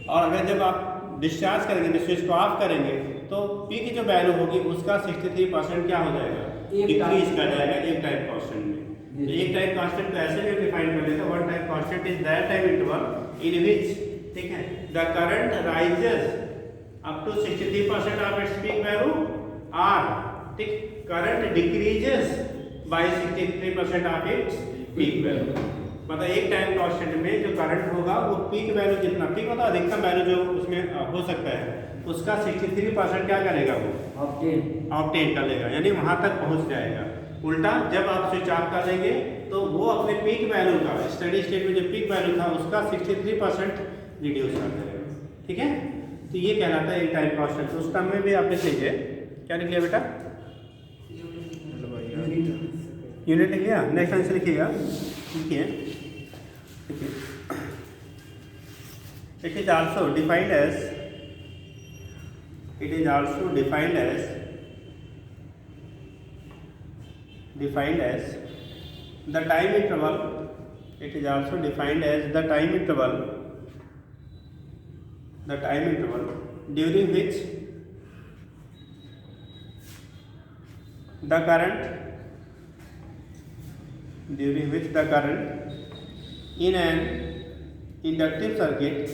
और अगर जब आप डिस्चार्ज करेंगे, स्विच को ऑफ करेंगे, तो पीक जो वैल्यू होगी उसका 63% क्या हो जाएगा, डिक्रीज कर जाएगा एक टाइम कांस्टेंट में। एक टाइम कांस्टेंट को ऐसे भी डिफाइन कर लेते हैं, one time constant is that time interval in which, ठीक है, the current rises up to 63% of its peak value or, ठीक, current decreases by 63% of its peak value. मतलब एक टाइम कांस्टेंट में जो करंट होगा वो पीक वैल्यू जितना, पीक होता है अधिकतम वैल्यू जो उसमें हो सकता है, उसका 63% क्या करेगा, वो ऑब्टेन कर लेगा, यानी वहां तक पहुंच जाएगा। उल्टा जब आप स्विच ऑफ कर देंगे तो वो अपने पीक वैल्यू का, स्टडी स्टेट में जो पीक वैल्यू था उसका 63% रिड्यूस कर देगा। ठीक है, तो ये कहलाता है एक टाइम कांस्टेंट। तो उस टर्म में भी आप लिख लीजिए, क्या लिख लिया बेटा, यूनिट लिख लिया। नेक्स्ट आंसर लिखिएगा, लिखिए, it is also defined as, it is also defined as the time interval, it is also defined as the time interval during which the current in an inductive circuit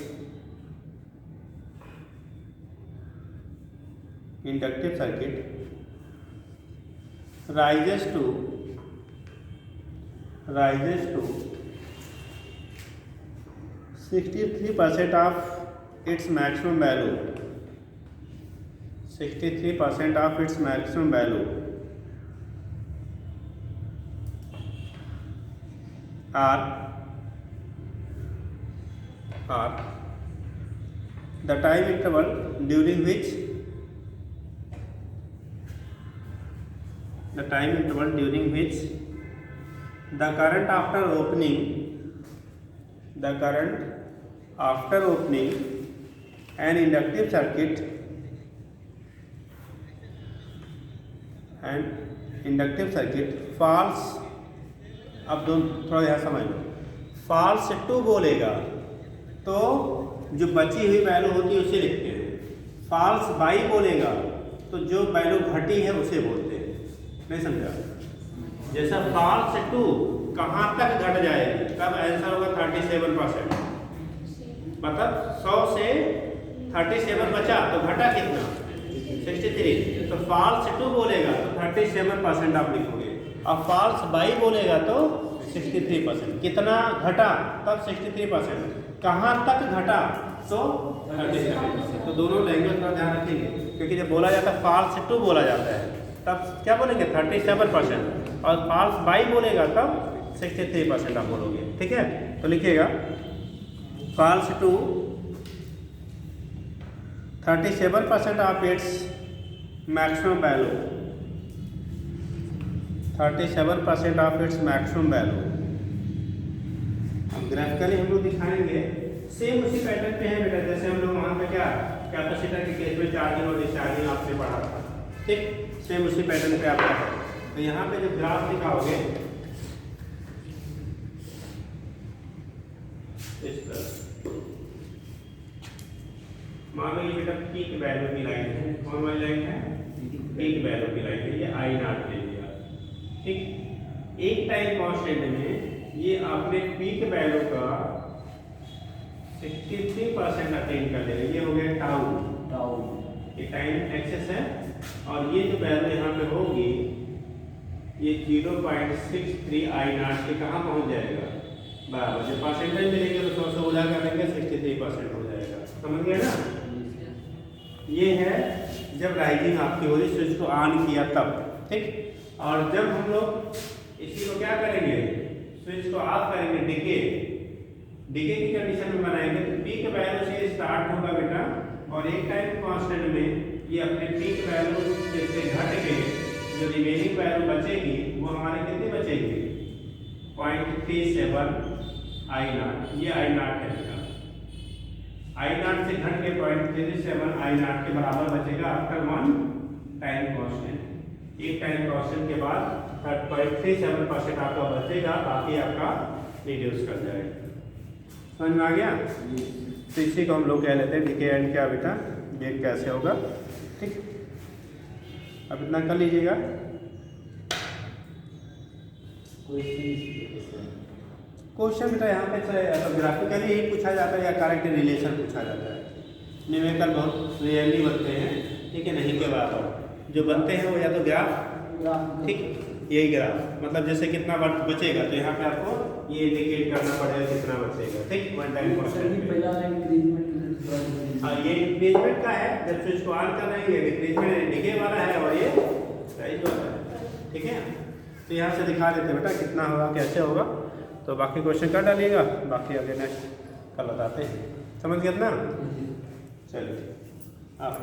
rises to 63% of its maximum value, 63% of its maximum value are the time interval during which the current after opening an inductive circuit falls, अब थोड़ा यहाँ समझ लो, falls to बोलेगा तो जो बची हुई value होती है उसे लिखते हैं, falls by बोलेगा तो जो वैल्यू घटी है उसे बोलते हैं। नहीं समझा? जैसा falls to कहाँ तक घट जाएगी, तब आंसर होगा 37%। मतलब 100 से 37 बचा तो घटा कितना, 63। तो falls to बोलेगा तो 37% आप लिखोगे, अब falls by बोलेगा तो 63%। कितना घटा, तब 63%। कहाँ तक घटा तो 37%। तो दोनों लैंग्वेज का ध्यान रखेंगे, क्योंकि जब बोला जाता है falls to बोला जाता है तब क्या बोलेंगे 37%, और falls by बोलेगा तब 63% आप बोलोगे। ठीक है, तो लिखिएगा falls to 37% of its maximum value, 37% of its maximum value। अब ग्राफिकली हम लोग दिखाएंगे, सेम उसी पैटर्न पे है बेटा, जैसे हम लोग वहाँ पे क्या कैपेसिटर के केस में चार्जिंग और डिस्चार्जिंग आपने पढ़ा था। ठीक, सेम उसी पैटर्न पे आपका है। तो यहाँ पे जो ग्राफ दिखाओगे इस तरह, मान लो ये बेटा पीक वैल्यू की लाइन है, कौन वाली लाइन है, पीक वैल्यू की लाइन है, ये आई नॉट ले लिया। ठीक, एक टाइम कांस्टेंट में ये आपने पीक वैल्यू का 63% अटेन कर लेगा, ये हो गया टाउ, ये टाइम एक्सेस है, और ये जो वैल्यू यहाँ पे होगी ये 0.63 आई नॉट के कहाँ पहुँच जाएगा, बराबर। जब परसेंटेज मिलेंगे तो 100 से गुणा करेंगे 63% हो जाएगा। समझ गए ना? ये है जब राइजिंग आपकी हो रही, स्विच को ऑन किया तब। ठीक, और जब हम लोग इसी को क्या करेंगे, स्विच को ऑफ करेंगे, डिके की कंडीशन में बनाएंगे, तो पीक वैल्यू से स्टार्ट होगा बेटा, और एक टाइम कांस्टेंट में ये अपने पीक वैल्यू से घट के जो रिमेनिंग वैल्यू बचेगी वो हमारे कितनी बचेगी, 0.37 आई नॉट। ये आई नॉट है बेटा, आई नॉट से घट के 0.37 आई नॉट के बराबर बचेगा आफ्टर वन टाइम कांस्टेंट। एक टाइम कांस्टेंट के बाद 0.37% आपका बचेगा, बाकी आपका रिड्यूस कर जाएगा। समझ में आ गया? तो इसी को हम लोग कह लेते हैं डीके एंड क्या बेटा, ये कैसे होगा। ठीक, अब इतना कर लीजिएगा। क्वेश्चन बेटा यहाँ पे ग्राफिकली ही पूछा जाता है या करेक्ट रिलेशन पूछा जाता है, न्यूमेरिकल बहुत रेयरली बनते हैं। ठीक है, नहीं के बराबर जो बनते हैं वो या तो ग्राफ, ठीक, यही ग्राफ, मतलब जैसे कितना बचेगा तो यहाँ पे आपको ये इंडिकेट करना पड़ेगा कितना बचेगा। ठीक, वन टाइम कांस्टेंट। हाँ, ये इंक्रीजमेंट का है, जब स्विच को ऑन कर रहे हैं, ये डिक्रीजमेंट डिके वाला है और ये राइज वाला है। ठीक है, तो यहाँ से दिखा देते बेटा कितना होगा, कैसे होगा। तो बाकी क्वेश्चन कर डालिएगा, बाकी आगे नेक्स्ट कल बताते हैं। समझ गए ना? चलिए आप